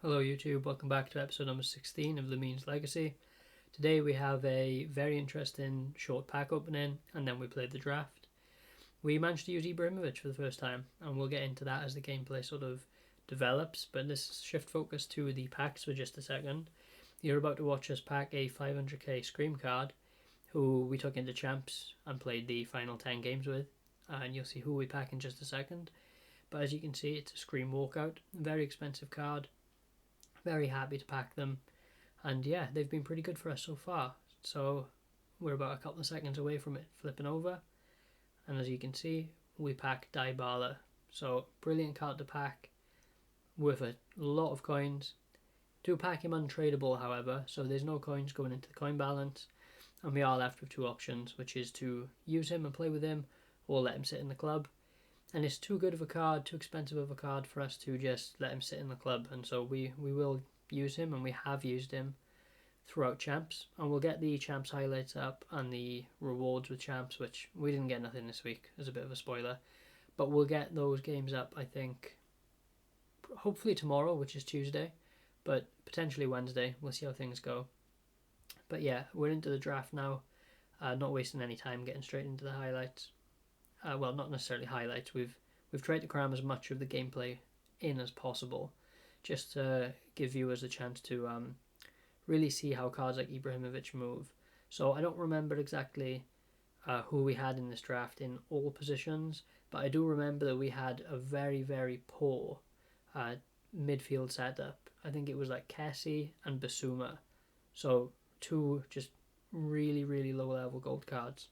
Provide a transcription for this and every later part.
Hello YouTube, welcome back to episode number 16 of Lamine's Legacy. Today we have a very interesting short pack opening and then we played the draft. We managed to use IBRAHIMOVIC for the first time and we'll get into that as the gameplay sort of develops, but let's shift focus to the packs for just a second. You're about to watch us pack a 500k Scream card who we took into Champs and played the final 10 games with, and you'll see who we pack in just a second. But as you can see, it's a Scream Walkout, a very expensive card. Very happy to pack them, and yeah, they've been pretty good for us so far. So we're about a couple of seconds away from it flipping over, and as you can see, we pack Dybala. So brilliant card to pack, worth a lot of coins. Do pack him untradeable, however, so there's no coins going into the coin balance, and we are left with two options, which is to use him and play with him, or let him sit in the club. And it's too good of a card, too expensive of a card for us to just let him sit in the club. And so we will use him, and we have used him throughout Champs. And we'll get the Champs highlights up and the rewards with Champs, which we didn't get nothing this week, as a bit of a spoiler. But we'll get those games up, I think, hopefully tomorrow, which is Tuesday, but potentially Wednesday. We'll see how things go. But yeah, we're into the draft now, not wasting any time, getting straight into the highlights. Well, not necessarily highlights. We've tried to cram as much of the gameplay in as possible, just to give viewers a chance to really see how cards like IBRAHIMOVIC move. So I don't remember exactly who we had in this draft in all positions, but I do remember that we had a very, very poor midfield setup. I think it was like Kessie and Basuma. So two just really, really low level gold cards.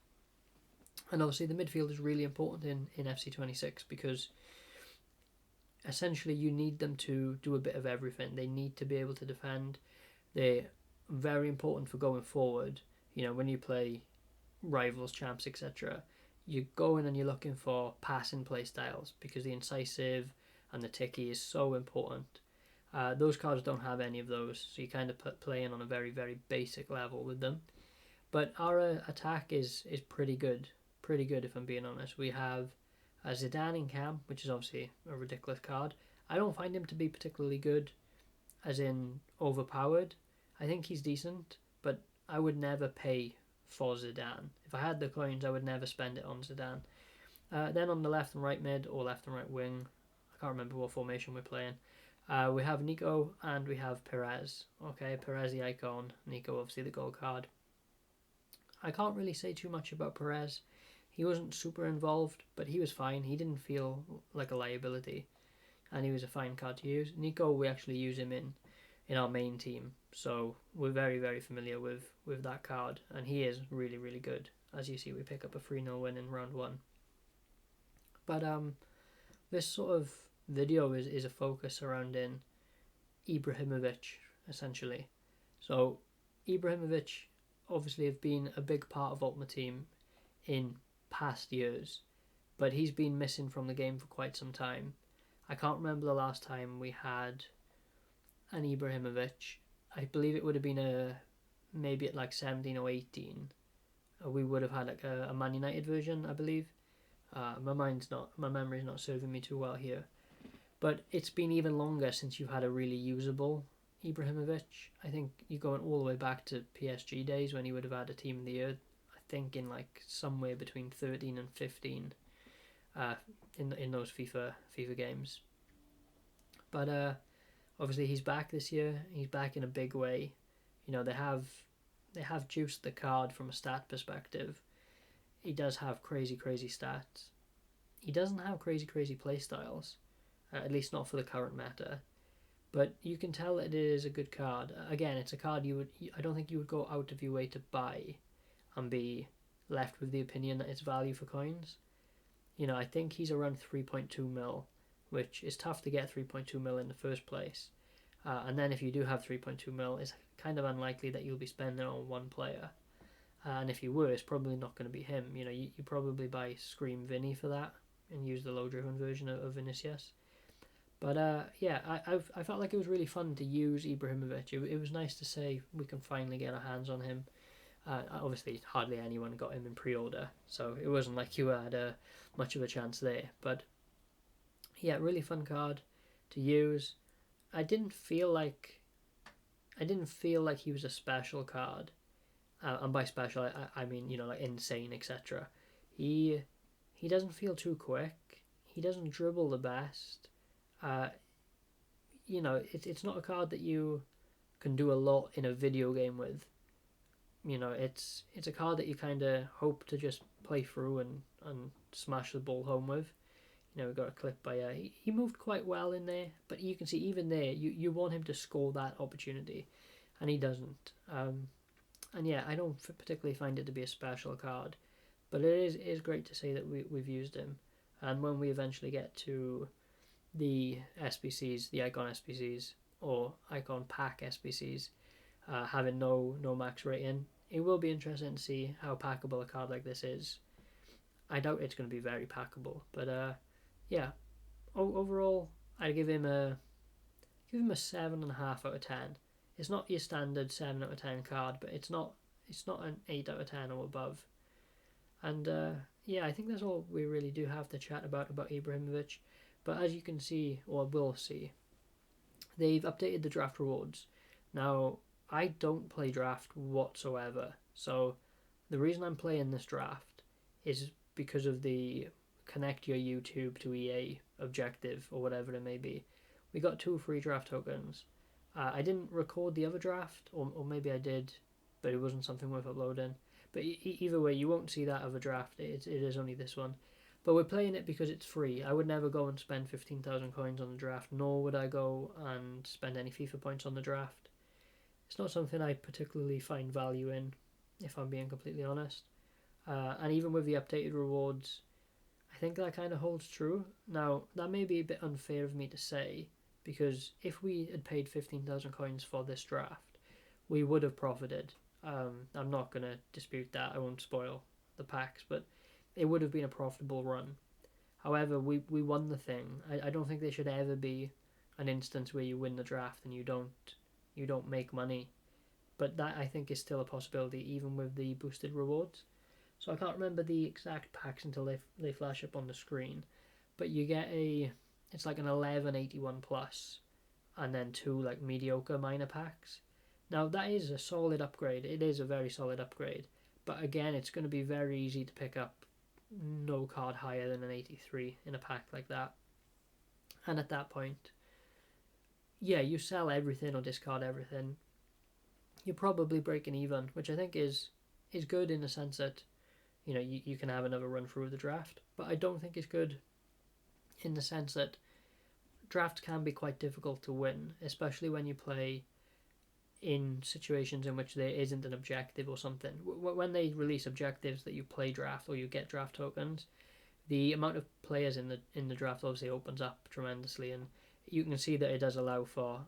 And obviously the midfield is really important in FC26 because essentially you need them to do a bit of everything. They need to be able to defend. They're very important for going forward. You know, when you play rivals, champs, etc., you go in and you're looking for passing play styles because the incisive and the ticky is so important. Those cards don't have any of those, so you kind of playing on a very, very basic level with them. But our attack is pretty good. Pretty good, if I'm being honest. We have Zidane in Cam, which is obviously a ridiculous card. I don't find him to be particularly good, as in overpowered. I think he's decent, but I would never pay for Zidane. If I had the coins, I would never spend it on Zidane. Then on the left and right mid, or left and right wing, I can't remember what formation we're playing. We have Nico and we have Perez. Okay, Perez the icon, Nico obviously the gold card. I can't really say too much about Perez. He wasn't super involved, but he was fine. He didn't feel like a liability, and he was a fine card to use. Nico, we actually use him in our main team, so we're very, very familiar with that card, and he is really, really good. As you see, we pick up a 3-0 win in round 1. But this sort of video is a focus surrounding IBRAHIMOVIC, essentially. So IBRAHIMOVIC obviously have been a big part of Ultimate Team in past years, but he's been missing from the game for quite some time. I can't remember the last time we had an IBRAHIMOVIC. I believe it would have been maybe at like 17 or 18. We would have had like a Man United version, I believe. My memory's not serving me too well here. But it's been even longer since you've had a really usable IBRAHIMOVIC. I think you're going all the way back to PSG days when he would have had a Team of the Year. I think in like somewhere between 13 and 15 in those FIFA games. But obviously he's back this year. He's back in a big way. You know, they have juiced the card from a stat perspective. He does have crazy stats. He doesn't have crazy play styles, at least not for the current meta. But you can tell that it is a good card. Again, it's a card I don't think you would go out of your way to buy and be left with the opinion that it's value for coins. You know, I think he's around 3.2 mil, which is tough to get 3.2 mil in the first place. And then if you do have 3.2 mil, it's kind of unlikely that you'll be spending it on one player. And if you were, it's probably not going to be him. You know, you probably buy Scream Vinny for that and use the low-driven version of Vinicius. But yeah, I felt like it was really fun to use IBRAHIMOVIC. It was nice to say we can finally get our hands on him. Obviously, hardly anyone got him in pre-order, so it wasn't like you had much of a chance there. But yeah, really fun card to use. I didn't feel like he was a special card, and by special I mean like insane, etc. He doesn't feel too quick. He doesn't dribble the best. It's not a card that you can do a lot in a video game with. It's a card that you kind of hope to just play through and smash the ball home with. We got a clip by he moved quite well in there, but you can see even there you want him to score that opportunity, and he doesn't. And yeah, I don't particularly find it to be a special card, but it is great to say that we've used him, and when we eventually get to the SBCs, the Icon SBCs or Icon Pack SBCs, having no max rating, it will be interesting to see how packable a card like this is. I doubt it's going to be very packable, but yeah. Overall, I'd give him a 7.5 out of 10. It's not your standard 7 out of 10 card, but it's not an 8 out of 10 or above. And yeah, I think that's all we really do have to chat about IBRAHIMOVIC. But as you can see, or will see, they've updated the draft rewards. Now, I don't play draft whatsoever, so the reason I'm playing this draft is because of the connect your YouTube to EA objective, or whatever it may be. We got 2 free draft tokens. I didn't record the other draft, or maybe I did, but it wasn't something worth uploading. But either way, you won't see that other draft. It is only this one. But we're playing it because it's free. I would never go and spend 15,000 coins on the draft, nor would I go and spend any FIFA points on the draft. It's not something I particularly find value in, if I'm being completely honest. And even with the updated rewards, I think that kind of holds true. Now, that may be a bit unfair of me to say, because if we had paid 15,000 coins for this draft, we would have profited. I'm not going to dispute that. I won't spoil the packs, but it would have been a profitable run. However, we won the thing. I don't think there should ever be an instance where you win the draft and you don't make money. But that, I think, is still a possibility, even with the boosted rewards. So I can't remember the exact packs until they flash up on the screen. But you get it's like an 1181 plus, and then 2 like mediocre minor packs. Now that is a solid upgrade. It is a very solid upgrade. But again, it's going to be very easy to pick up no card higher than an 83 in a pack like that. And at that point, yeah, you sell everything or discard everything. You're probably breaking even, which I think is good in the sense that you can have another run through of the draft. But I don't think it's good in the sense that drafts can be quite difficult to win, especially when you play in situations in which there isn't an objective or something. When they release objectives that you play draft or you get draft tokens, the amount of players in the draft obviously opens up tremendously, and you can see that it does allow for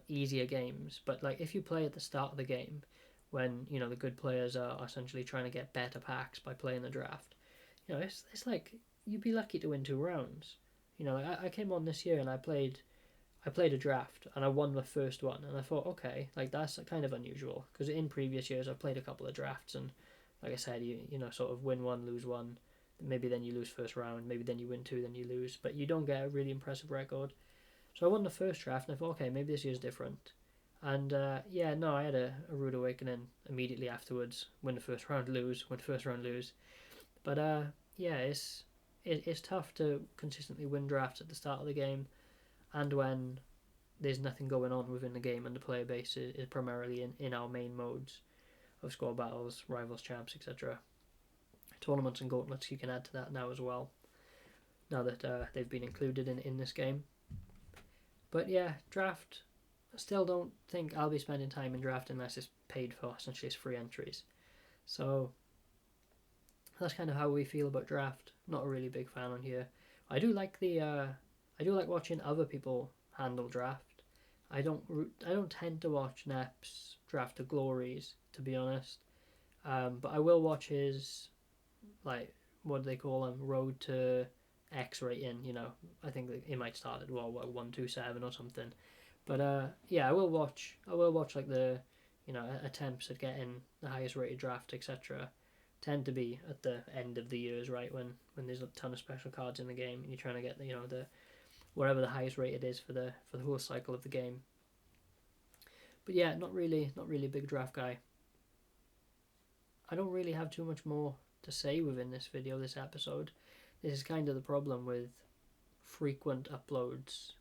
easier games. But like if you play at the start of the game, when the good players are essentially trying to get better packs by playing the draft, it's like you'd be lucky to win 2 rounds. I came on this year and I played a draft and I won the first one, and I thought, okay, like that's kind of unusual, because in previous years I've played a couple of drafts and like I said, you sort of win 1, lose 1, maybe then you lose first round, maybe then you win 2, then you lose, but you don't get a really impressive record. So I won the first draft and I thought, okay, maybe this year's different. And I had a rude awakening immediately afterwards. Win the first round, lose. Win the first round, lose. But it's tough to consistently win drafts at the start of the game, and when there's nothing going on within the game and the player base is primarily in our main modes of score battles, rivals, champs, etc. Tournaments and gauntlets you can add to that now as well, now that they've been included in this game. But yeah, draft, I still don't think I'll be spending time in draft unless it's paid for. Essentially it's free entries. So that's kind of how we feel about draft. Not a really big fan on here. I do like watching other people handle draft. I don't tend to watch Nep's Draft to Glories, to be honest. But I will watch his, like, what do they call him, Road to X rating. I think it might start at 127 or something. But I will watch like the attempts at getting the highest rated draft, etc. Tend to be at the end of the years, right, when there's a ton of special cards in the game and you're trying to get the whatever the highest rated is for the whole cycle of the game. But yeah, not really a big draft guy. I don't really have too much more to say within this video, this episode. This is kind of the problem with frequent uploads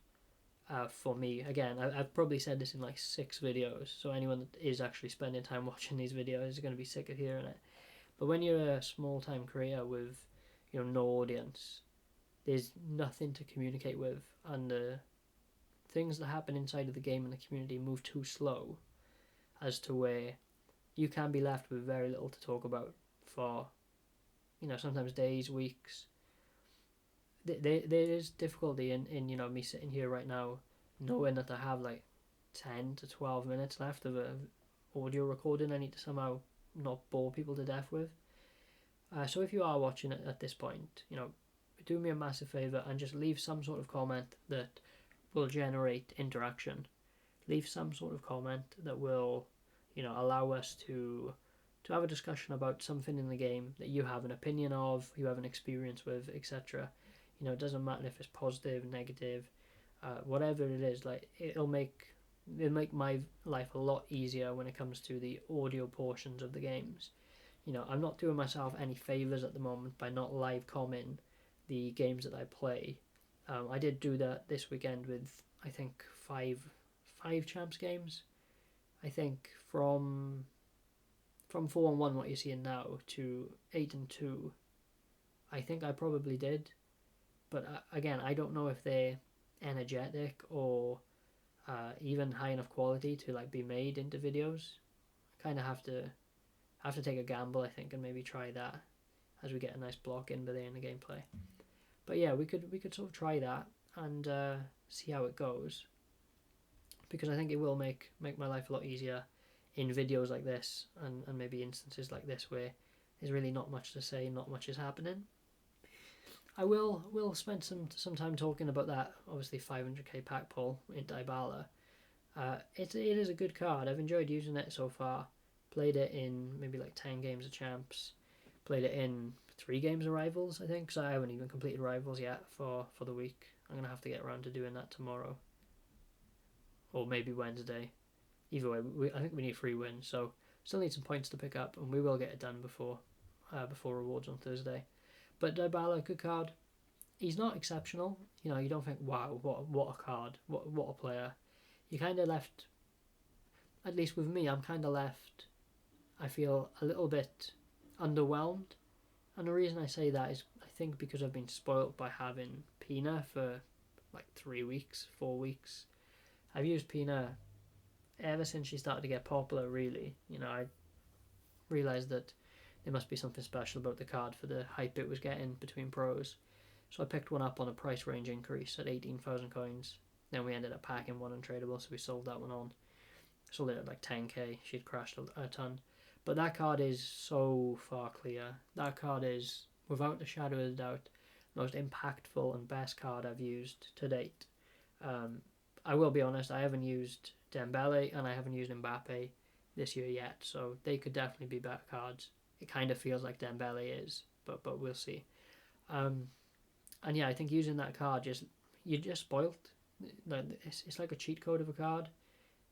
for me. Again, I've probably said this in like 6 videos, so anyone that is actually spending time watching these videos is going to be sick of hearing it. But when you're a small-time creator with, you know, no audience, there's nothing to communicate with, and the things that happen inside of the game and the community move too slow as to where you can be left with very little to talk about for, you know, sometimes days, weeks. There is difficulty in you know, me sitting here right now knowing that I have like 10 to 12 minutes left of a audio recording I need to somehow not bore people to death with. So if you are watching it at this point, you know, do me a massive favour and just leave some sort of comment that will generate interaction. Leave some sort of comment that will, you know, allow us to have a discussion about something in the game that you have an opinion of, you have an experience with, etc. You know, it doesn't matter if it's positive, negative, whatever it is. Like, it'll make my life a lot easier when it comes to the audio portions of the games. You know, I'm not doing myself any favours at the moment by not live commenting the games that I play. I did do that this weekend with, I think, five champs games. I think from 4-1, what you're seeing now, to 8-2, I think I probably did. But again, I don't know if they're energetic or even high enough quality to like be made into videos. I kind of have to take a gamble, I think, and maybe try that as we get a nice block in there in the gameplay. But yeah, we could sort of try that and see how it goes, because I think it will make my life a lot easier in videos like this and maybe instances like this where there's really not much to say, not much is happening. I will spend some time talking about that, obviously 500k pack pull in Dybala. It is a good card. I've enjoyed using it so far. Played it in maybe like 10 games of champs. Played it in 3 games of rivals, I think, so I haven't even completed rivals yet for the week. I'm going to have to get around to doing that tomorrow. Or maybe Wednesday. Either way, I think we need 3 wins, so still need some points to pick up, and we will get it done before rewards on Thursday. But Dybala, good card. He's not exceptional. You know, you don't think, wow, what a card, what a player. You kind of left, at least with me, I'm kind of left, I feel a little bit underwhelmed. And the reason I say that is, I think, because I've been spoilt by having Pina for like 3 weeks, 4 weeks. I've used Pina ever since she started to get popular, really. You know, I realised that there must be something special about the card for the hype it was getting between pros. So I picked one up on a price range increase at 18,000 coins. Then we ended up packing one untradeable, so we sold that one on. Sold it at like 10k. She'd crashed a ton. But that card is so far clear. That card is, without a shadow of a doubt, the most impactful and best card I've used to date. I will be honest, I haven't used Dembele and I haven't used Mbappe this year yet, so they could definitely be better cards. It kind of feels like Dembele is, but we'll see. And yeah, I think using that card, you're just spoilt. It's like a cheat code of a card.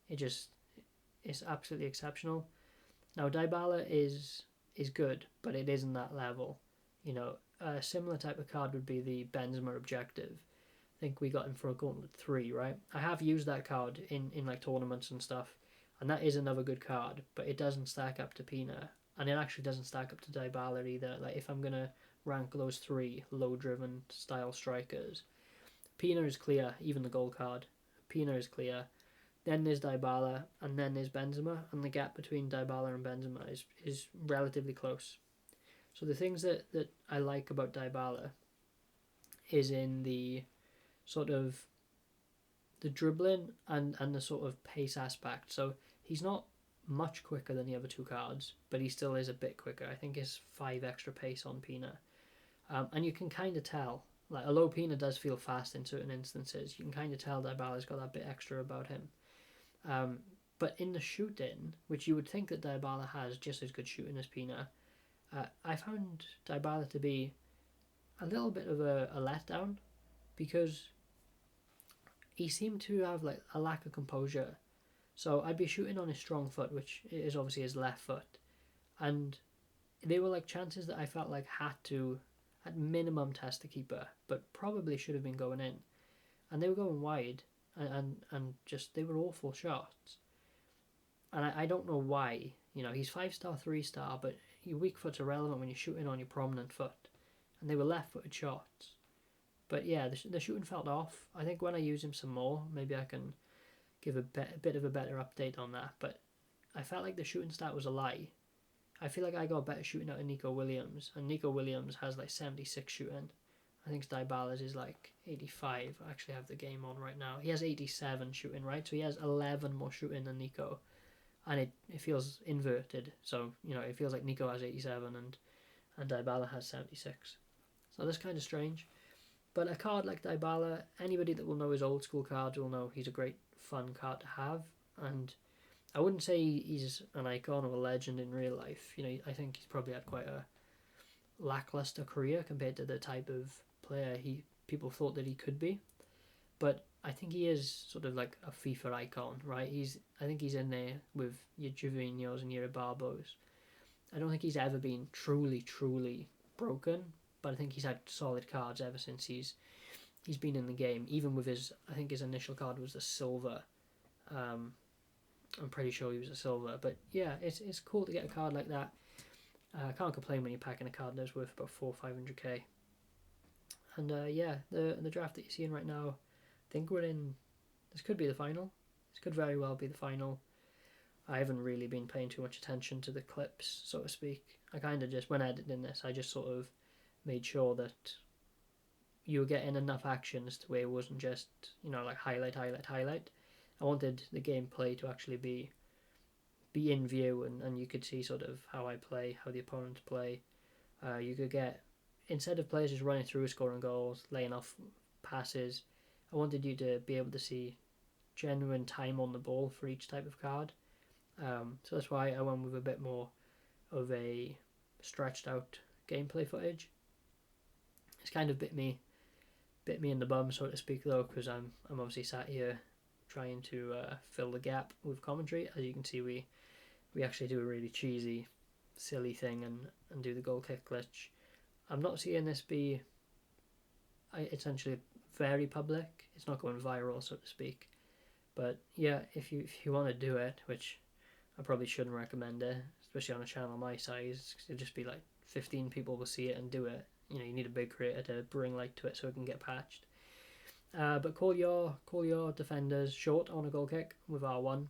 It's absolutely exceptional. Now Dybala is good, but it isn't that level. You know, a similar type of card would be the Benzema objective. I think we got him for a Gauntlet 3, right? I have used that card in like tournaments and stuff, and that is another good card, but it doesn't stack up to Pina, and it actually doesn't stack up to Dybala either. Like, if I'm gonna rank those 3 low-driven style strikers, Pina is clear, even the gold card. Pina is clear. Then there's Dybala, and then there's Benzema, and the gap between Dybala and Benzema is relatively close. So the things that I like about Dybala is in the sort of the dribbling and the sort of pace aspect. So he's not much quicker than the other 2 cards, but he still is a bit quicker. I think it's 5 extra pace on Pina. And you can kind of tell, like, although Pina does feel fast in certain instances, you can kind of tell Dybala's got that bit extra about him. But in the shooting, which you would think that Dybala has just as good shooting as Pina, I found Dybala to be a little bit of a letdown, because he seemed to have like a lack of composure. So I'd be shooting on his strong foot, which is obviously his left foot, and they were like chances that I felt like had to, at minimum, test the keeper, but probably should have been going in, and they were going wide, and just they were awful shots, and I don't know why. He's 5-star, 3-star, but your weak foot's irrelevant when you're shooting on your prominent foot, and they were left-footed shots. But yeah, the shooting felt off. I think when I use him some more, maybe I can give a bit of a better update on that. But I felt like the shooting stat was a lie. I feel like I got better shooting out of Nico Williams, and Nico Williams has like 76 shooting. I think Dybala's is like 85. I actually have the game on right now. He has 87 shooting, right? So he has 11 more shooting than Nico, and it feels inverted. So it feels like Nico has 87 and Dybala has 76. So that's kind of strange. But a card like Dybala, anybody that will know his old school cards will know he's a great fun card to have, and I wouldn't say he's an icon or a legend in real life. I think he's probably had quite a lackluster career compared to the type of player people thought that he could be. But I think he is sort of like a FIFA icon, right? I think he's in there with your Jovinios and your Barbos. I don't think he's ever been truly broken, but I think he's had solid cards ever since he's been in the game. Even with I think his initial card was the silver. I'm pretty sure he was a silver, but yeah, it's cool to get a card like that. I can't complain when you're packing a card that's worth about 400-500k. And yeah, the draft that you're seeing right now, I think we're in. This could be the final. This could very well be the final. I haven't really been paying too much attention to the clips, so to speak. I kind of just, when editing this, I just sort of made sure that you were getting enough actions to where it wasn't just, like highlight. I wanted the gameplay to actually be in view, and you could see sort of how I play, how the opponents play. You could get, instead of players just running through, scoring goals, laying off passes, I wanted you to be able to see genuine time on the ball for each type of card. So that's why I went with a bit more of a stretched out gameplay footage. It's kind of bit me in the bum, so to speak, though, because I'm obviously sat here trying to fill the gap with commentary. As you can see, we actually do a really cheesy, silly thing and do the goal kick glitch. I'm not seeing this be essentially very public. It's not going viral, so to speak. But yeah, if you want to do it, which I probably shouldn't recommend it, especially on a channel my size, it'll just be like 15 people will see it and do it. You need a big creator to bring light to it so it can get patched. But call your defenders short on a goal kick with R1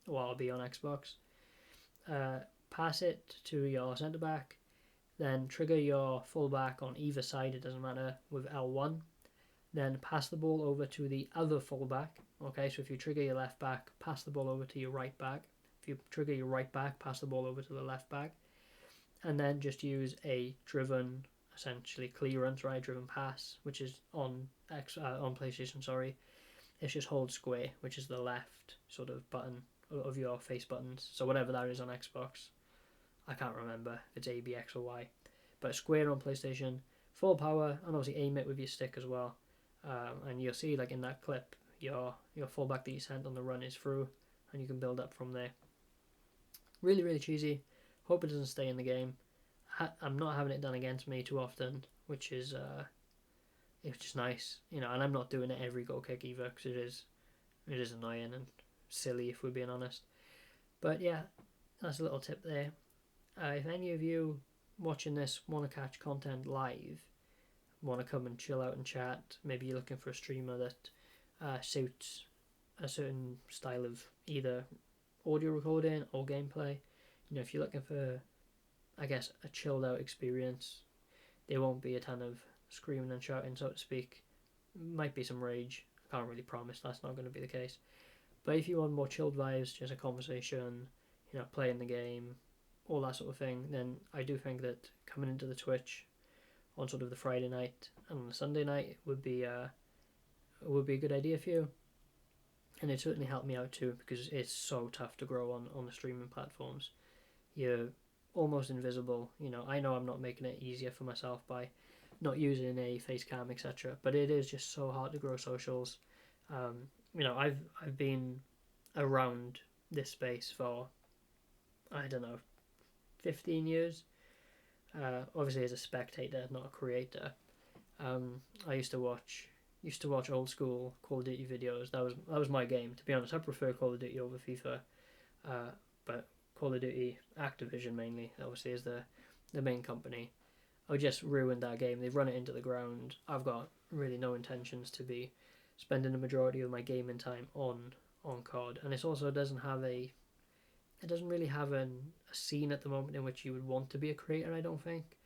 or RB on Xbox. Pass it to your centre back, then trigger your full back on either side, it doesn't matter, with L1. Then pass the ball over to the other full back. Okay, so if you trigger your left back, pass the ball over to your right back. If you trigger your right back, pass the ball over to the left back. And then just use a driven, essentially clearance, right? Driven pass, which is on PlayStation, sorry. It's just hold square, which is the left sort of button of your face buttons. So whatever that is on Xbox, I can't remember if it's A, B, X or Y. But square on PlayStation, full power, and obviously aim it with your stick as well. And you'll see, like in that clip, your fullback that you sent on the run is through, and you can build up from there. Really cheesy. Hope it doesn't stay in the game. I'm not having it done against me too often, which is it's just nice, and I'm not doing it every goal kick either, because it is annoying and silly if we're being honest. But yeah, that's a little tip there. If any of you watching this want to catch content live, want to come and chill out and chat, maybe you're looking for a streamer that suits a certain style of either audio recording or gameplay, if you're looking for, I guess, a chilled out experience, there won't be a ton of screaming and shouting, so to speak. Might be some rage. I can't really promise that's not going to be the case. But if you want more chilled vibes, just a conversation, playing the game, all that sort of thing, then I do think that coming into the Twitch on sort of the Friday night and on the Sunday night would be a good idea for you. And it certainly helped me out too, because it's so tough to grow on the streaming platforms. You're almost invisible. I know I'm not making it easier for myself by not using a face cam, etc. But it is just so hard to grow socials, You know, I've been around this space for, I don't know, 15 years. Obviously as a spectator, not a creator. I used to watch old school Call of Duty videos. That was my game. To be honest, I prefer Call of Duty over FIFA. But Call of Duty Activision mainly, obviously, is the main company. I just ruined that game. They've run it into the ground. I've got really no intentions to be spending the majority of my gaming time on COD, and it also doesn't have it doesn't really have a scene at the moment in which you would want to be a creator. I don't think.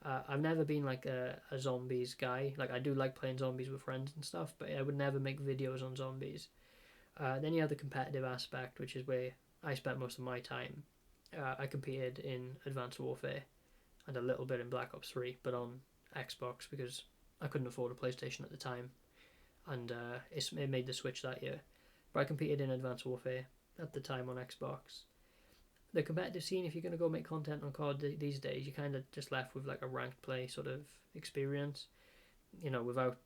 I've never been like a zombies guy. Like, I do like playing zombies with friends and stuff, but I would never make videos on zombies. Then you have the competitive aspect, which is where I spent most of my time. I competed in Advanced Warfare and a little bit in Black Ops 3, but on Xbox because I couldn't afford a PlayStation at the time, and it made the switch that year. But I competed in Advanced Warfare at the time on Xbox. The competitive scene, if you're going to go make content on COD these days, you're kind of just left with like a ranked play sort of experience, you know, without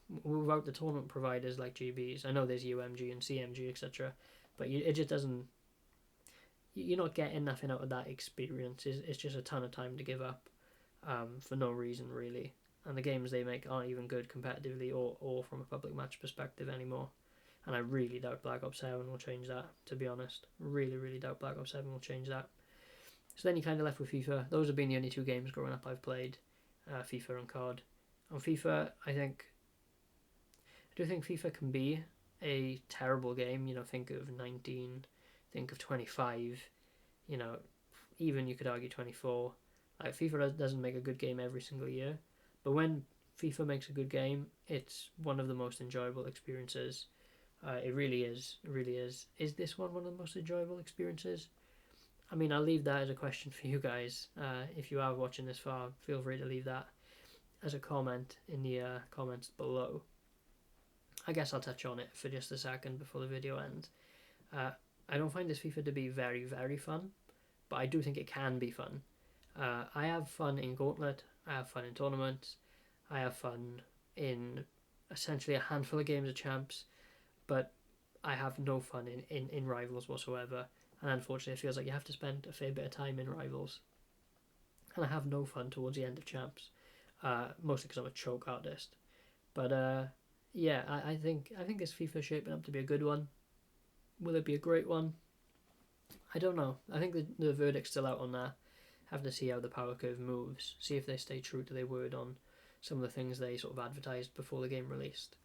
the tournament providers like GBs. I know there's UMG and CMG, etc., but it just doesn't. You're not getting nothing out of that experience. It's just a ton of time to give up for no reason, really. And the games they make aren't even good competitively or from a public match perspective anymore. And I really doubt Black Ops 7 will change that, to be honest. Really, really doubt Black Ops 7 will change that. So then you're kind of left with FIFA. Those have been the only two games growing up I've played, FIFA and COD. On FIFA, I do think FIFA can be a terrible game. You know, think of 19, think of 25, you know, even you could argue 24. Like, FIFA doesn't make a good game every single year, but when FIFA makes a good game, it's one of the most enjoyable experiences. It really is. It really is. Is this one of the most enjoyable experiences? I mean, I'll leave that as a question for you guys. If you are watching this far, feel free to leave that as a comment in the comments below. I guess I'll touch on it for just a second before the video ends. I don't find this FIFA to be very, very fun, but I do think it can be fun. I have fun in Gauntlet, I have fun in tournaments, I have fun in essentially a handful of games of champs, but I have no fun in Rivals whatsoever, and unfortunately it feels like you have to spend a fair bit of time in Rivals, and I have no fun towards the end of champs, mostly because I'm a choke artist. But yeah, I think this FIFA is shaping up to be a good one. Will it be a great one? I don't know. I think the verdict's still out on that. Have to see how the power curve moves, see if they stay true to their word on some of the things they sort of advertised before the game released.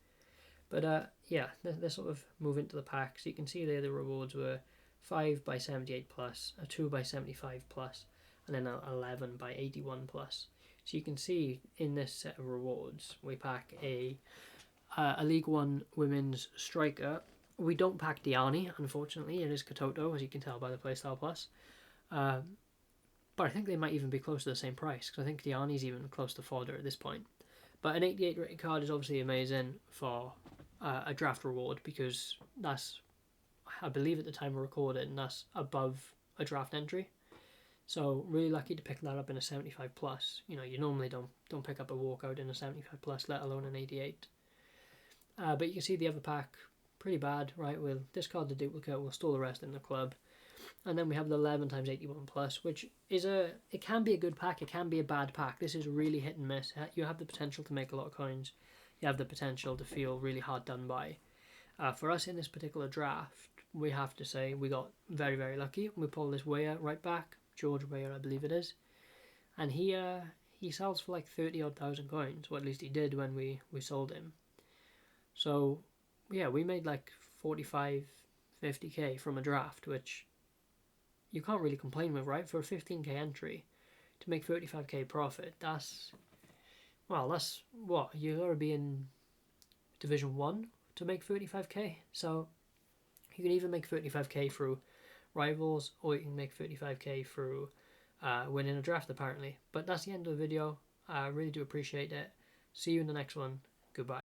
But yeah, they're sort of moving to the pack. So you can see there the rewards were 5 by 78 plus, a 2 by 75 plus, and then an 11 by 81 plus. So you can see in this set of rewards, we pack a League One women's striker. We don't pack Diani, unfortunately. It is Katoto, as you can tell by the Playstyle Plus. But I think they might even be close to the same price, because I think Diani's even close to Fodder at this point. But an 88 rated card is obviously amazing for a draft reward, because that's, I believe at the time of recording, that's above a draft entry. So really lucky to pick that up in a 75 plus. You know, you normally don't pick up a walkout in a 75 plus, let alone an 88. But you can see the other pack, pretty bad, right? We'll discard the duplicate, we'll store the rest in the club. And then we have the 11 times 81 plus, which is it can be a good pack, it can be a bad pack. This is really hit and miss. You have the potential to make a lot of coins. You have the potential to feel really hard done by. For us in this particular draft, we have to say we got very, very lucky. We pulled this Weah right back, George Weah, I believe it is. And he sells for like 30 odd thousand coins, or at least he did when we sold him. So yeah, we made like 45, 50k from a draft, which you can't really complain with, right? For a 15k entry, to make 35k profit, that's what, you gotta be in Division 1 to make 35k. So you can either make 35k through Rivals, or you can make 35k through winning a draft, apparently. But that's the end of the video. I really do appreciate it. See you in the next one. Goodbye.